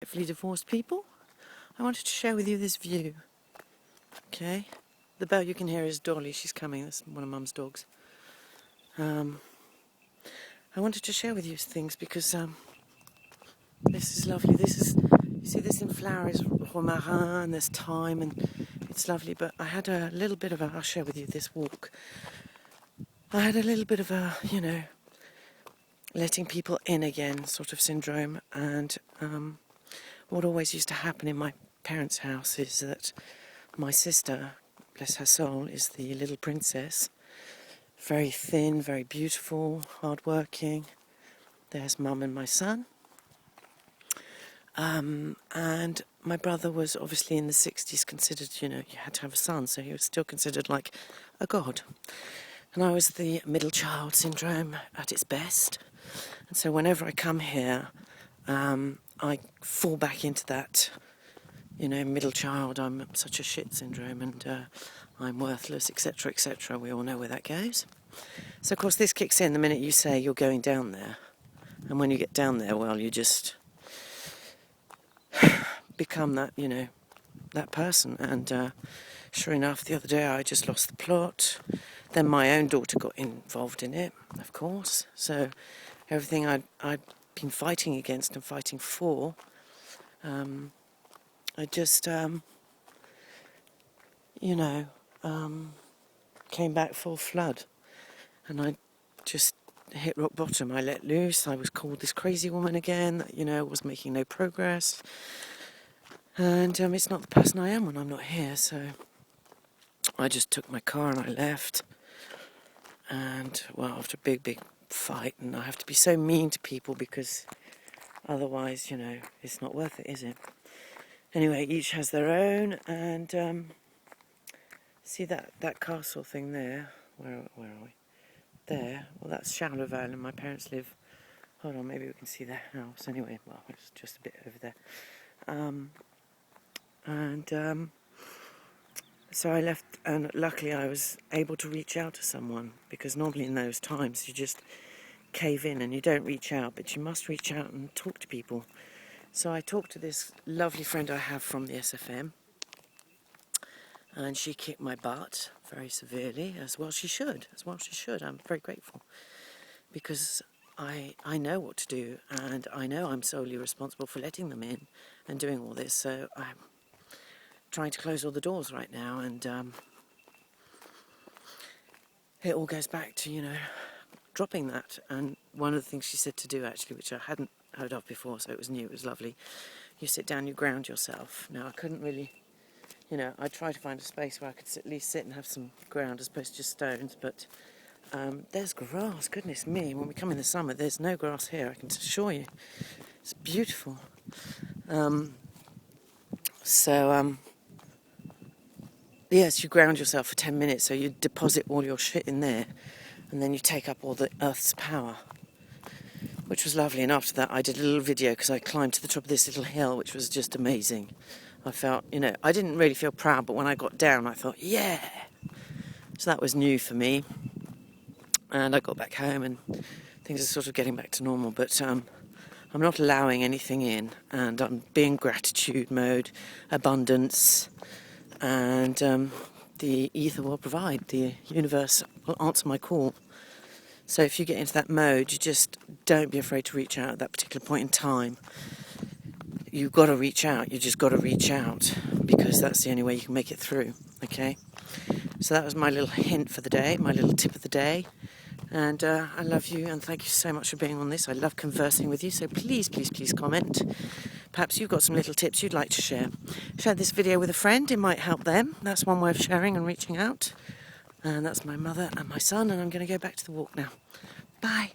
happily divorced people, I wanted to share with you this view. Okay, the bell you can hear is Dolly. She's coming. That's one of Mum's dogs. I wanted to share with you things because this is lovely. You see this in flower is romarin, and there's thyme, and it's lovely. But I had a little bit of I'll share with you this walk. I had a little bit of letting people in again sort of syndrome, and what always used to happen in my parents' house is that my sister, bless her soul, is the little princess, very thin, very beautiful, hard-working. There's Mum and my son. And my brother was obviously in the 60s considered, you had to have a son, so he was still considered like a god. And I was the middle child syndrome at its best. And so whenever I come here, I fall back into that, middle child, I'm such a shit syndrome, and I'm worthless, etc., etc. We all know where that goes. So, of course, this kicks in the minute you say you're going down there. And when you get down there, well, you just become that, that person. And sure enough, the other day I just lost the plot. Then my own daughter got involved in it, of course. So everything I'd been fighting against and fighting for, I just, came back full flood. And I just hit rock bottom. I let loose. I was called this crazy woman again, that, was making no progress. And it's not the person I am when I'm not here, so I just took my car and I left. And, well, after a big fight, and I have to be so mean to people because otherwise, it's not worth it, is it? Anyway, each has their own, and see that castle thing there? Where are we? There. Well, that's Charleval, and my parents live. Hold on, maybe we can see their house. Anyway, well, it's just a bit over there. So I left, and luckily I was able to reach out to someone, because normally in those times you just cave in and you don't reach out, but you must reach out and talk to people. So I talked to this lovely friend I have from the SFM, and she kicked my butt very severely, as well she should. I'm very grateful, because I know what to do, and I know I'm solely responsible for letting them in and doing all this, so I'm trying to close all the doors right now, and it all goes back to, dropping that. And one of the things she said to do, actually, which I hadn't heard of before, so it was new, it was lovely, you sit down, you ground yourself. Now, I couldn't really, I tried to find a space where I could at least sit and have some ground as opposed to just stones, but there's grass, goodness me. When we come in the summer, there's no grass here, I can assure you. It's beautiful. Yes, you ground yourself for 10 minutes, so you deposit all your shit in there, and then you take up all the earth's power, which was lovely. And after that, I did a little video, because I climbed to the top of this little hill, which was just amazing. I felt, I didn't really feel proud, but when I got down, I thought, yeah! So that was new for me. And I got back home, and things are sort of getting back to normal, but I'm not allowing anything in, and I'm being gratitude mode, abundance, and the ether will provide, the universe will answer my call. So if you get into that mode, you just don't be afraid to reach out at that particular point in time. You've got to reach out, you just got to reach out, because that's the only way you can make it through, okay? So that was my little hint for the day, my little tip of the day. And I love you, and thank you so much for being on this. I love conversing with you, so please comment. Perhaps you've got some little tips you'd like to share. Share this video with a friend, it might help them. That's one way of sharing and reaching out. And that's my mother and my son, and I'm going to go back to the walk now. Bye.